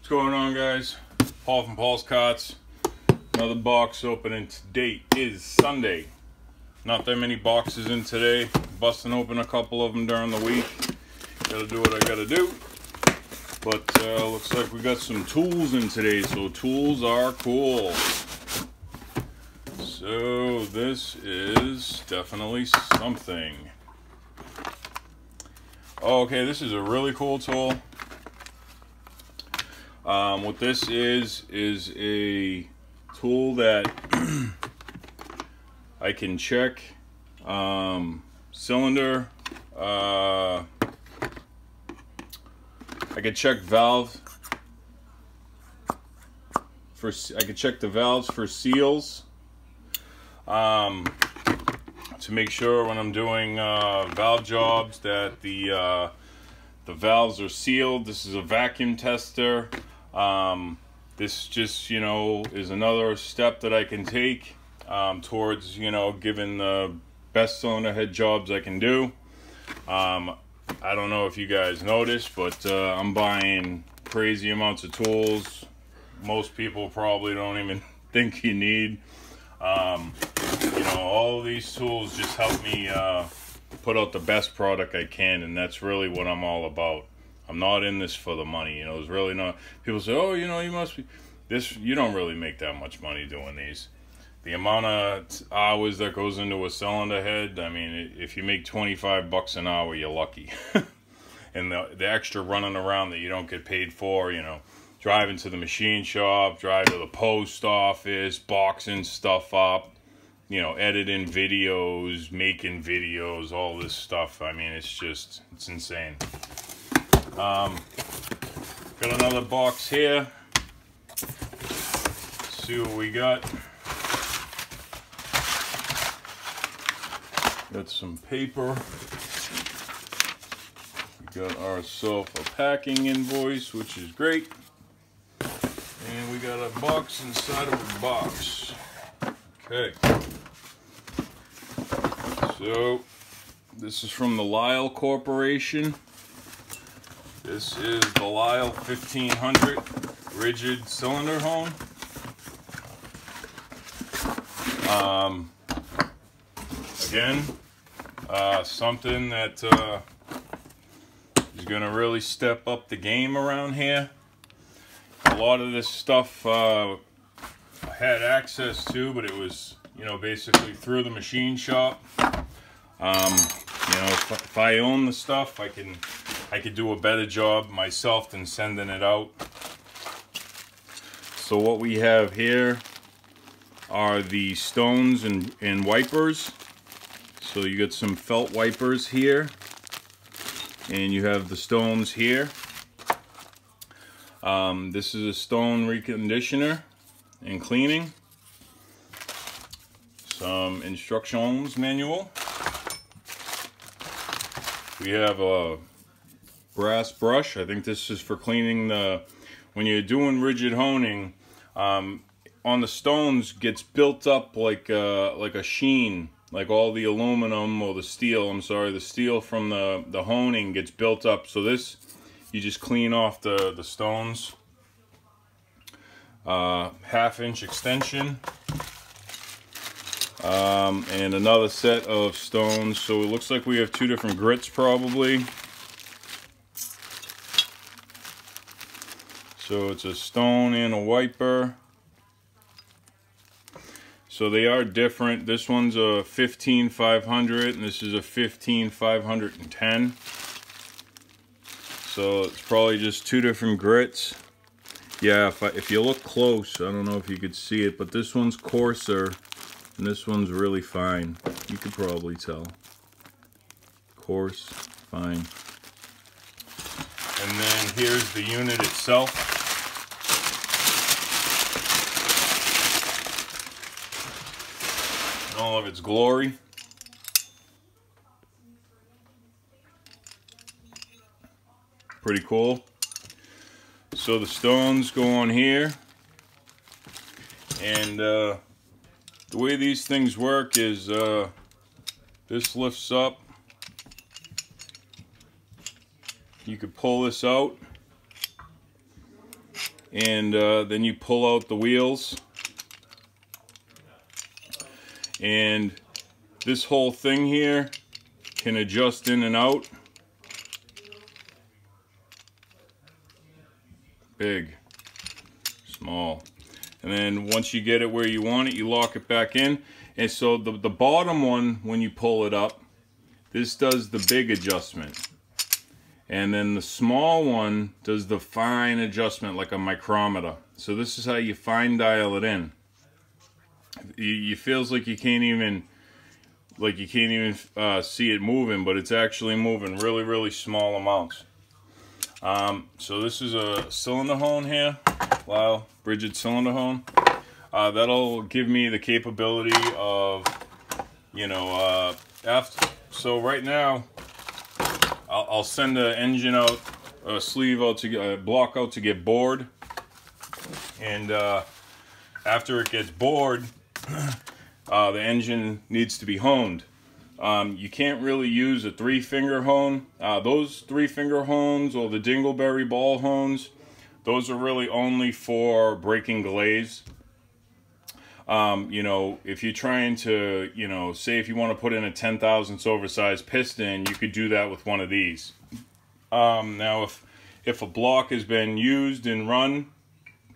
What's going on, guys? Paul from Paul's Karts. Another box opening. Today is Sunday. Not that many boxes in today. Busting open a couple of them during the week. Gotta do what I gotta do. But looks like we got some tools in today, so tools are cool. So this is definitely something. Oh, okay, this is a really cool tool. What this is a tool that I can check cylinder. I could check valve for. I could check the valves for seals. To make sure when I'm doing valve jobs that the valves are sealed. This is a vacuum tester. This just, is another step that I can take towards, giving the best cylinder head jobs I can do. I don't know if you guys noticed, but I'm buying crazy amounts of tools. Most people probably don't even think you need. All of these tools just help me put out the best product I can, and that's really what I'm all about. I'm not in this for the money, it's really not. People say, oh, you must be this. You don't really make that much money doing these. The amount of hours that goes into a cylinder head, I mean, if you make 25 bucks an hour, you're lucky. And the extra running around that you don't get paid for, driving to the machine shop, drive to the post office, boxing stuff up, editing videos, making videos, all this stuff. I mean, it's insane. Got another box here. Let's see what we got. Got some paper. We got ourselves a packing invoice, which is great. And we got a box inside of a box. Okay. So, this is from the Lyle Corporation. This is the Lyle 1500 rigid cylinder hone. Again, something that is going to really step up the game around here. A lot of this stuff I had access to, but it was, basically through the machine shop. If I own the stuff, I could do a better job myself than sending it out. So what we have here are the stones and wipers. So you got some felt wipers here, and you have the stones here. This is a stone reconditioner and cleaning. Some instructions manual. We have a brass brush. I think this is for cleaning when you're doing rigid honing, on the stones gets built up like a sheen, like all the aluminum or the steel, the steel from the honing gets built up. So this, you just clean off the stones. 1/2-inch extension. And another set of stones. So it looks like we have 2 different grits probably. So it's a stone and a wiper. So they are different. This one's a 15500 and this is a 15510. So it's probably just 2 different grits. Yeah, if you look close, I don't know if you could see it, but this one's coarser and this one's really fine. You could probably tell. Coarse, fine. And then here's the unit itself. In all of its glory. Pretty cool. So the stones go on here, and the way these things work is this lifts up. You could pull this out, and then you pull out the wheels, and this whole thing here can adjust in and out. Big, small, and then once you get it where you want it, you lock it back in. And so the bottom one, when you pull it up, this does the big adjustment, and then the small one does the fine adjustment like a micrometer. So this is how you fine dial it in. You feels like you can't even see it moving, but it's actually moving really small amounts. So this is a cylinder hone here, wow, Bridget cylinder hone. That'll give me the capability of, you know, so right now I'll send an engine out, a sleeve out to get a block out to get bored, and after it gets bored, the engine needs to be honed. You can't really use a 3-finger hone. Those 3-finger hones or the dingleberry ball hones, those are really only for breaking glaze. You know, if you're trying to, you know, say if you want to put in a 10 thousandths oversized piston, you could do that with one of these. Now if a block has been used and run,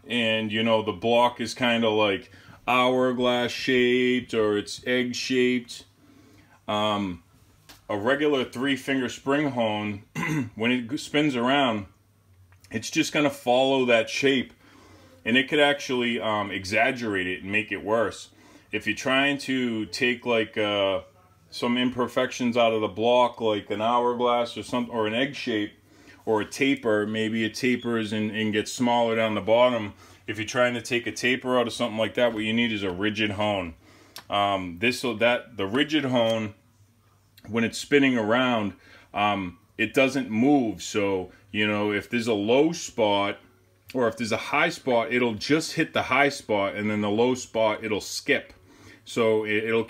and you know the block is kind of like hourglass shaped or it's egg shaped, a regular 3-finger spring hone, when it spins around, it's just going to follow that shape, and it could actually exaggerate it and make it worse. If you're trying to take like some imperfections out of the block, like an hourglass or something, or an egg shape, or a taper, maybe it tapers and gets smaller down the bottom. If you're trying to take a taper out of something like that, what you need is a rigid hone. The rigid hone, when it's spinning around, it doesn't move. So, you know, if there's a low spot or if there's a high spot, it'll just hit the high spot, and then the low spot, it'll skip. So it'll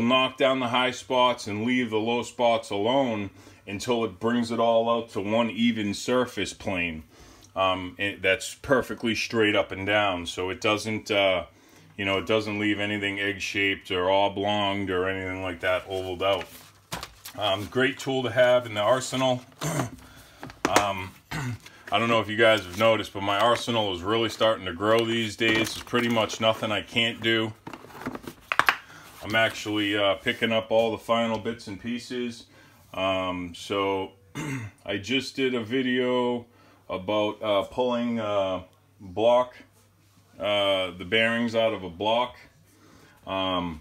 knock down the high spots and leave the low spots alone until it brings it all out to one even surface plane. That's perfectly straight up and down. So it doesn't, you know, it doesn't leave anything egg-shaped or oblonged or anything like that ovaled out. Great tool to have in the arsenal. I don't know if you guys have noticed, but my arsenal is really starting to grow these days. There's pretty much nothing I can't do. I'm actually picking up all the final bits and pieces. So I just did a video about pulling the bearings out of a block. I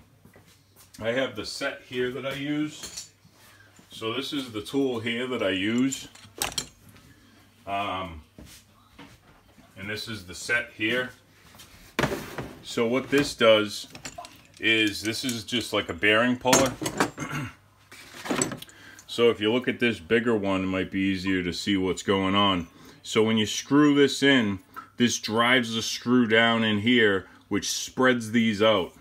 have the set here that I use. So this is the tool here that I use. And this is the set here. So what this does is, this is just like a bearing puller. So if you look at this bigger one, it might be easier to see what's going on. So when you screw this in, this drives the screw down in here, which spreads these out.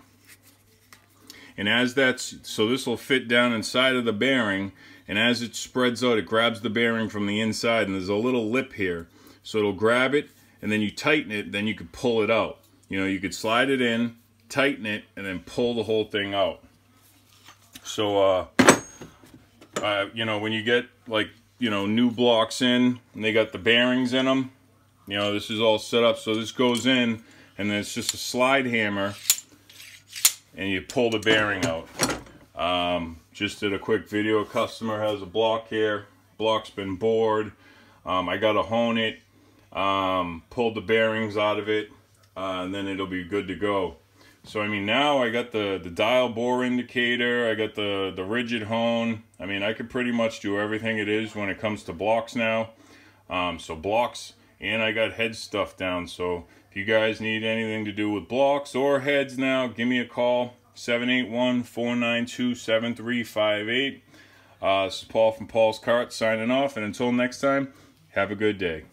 And as so this will fit down inside of the bearing, and as it spreads out, it grabs the bearing from the inside, and there's a little lip here. So it'll grab it, and then you tighten it, then you could pull it out. You know, you could slide it in, tighten it, and then pull the whole thing out. So, you know, when you get, like, you know, new blocks in, and they got the bearings in them, you know, this is all set up. So this goes in, and then it's just a slide hammer, and you pull the bearing out. Just did a quick video. A customer has a block here. Block's been bored. I got to hone it. Pulled the bearings out of it, and then it'll be good to go. So I mean, now I got the dial bore indicator. I got the rigid hone. I mean, I could pretty much do everything it is when it comes to blocks now. So blocks, and I got head stuff down. So if you guys need anything to do with blocks or heads now, give me a call. 781-492-7358. This is Paul from Paul's Karts signing off, and until next time, have a good day.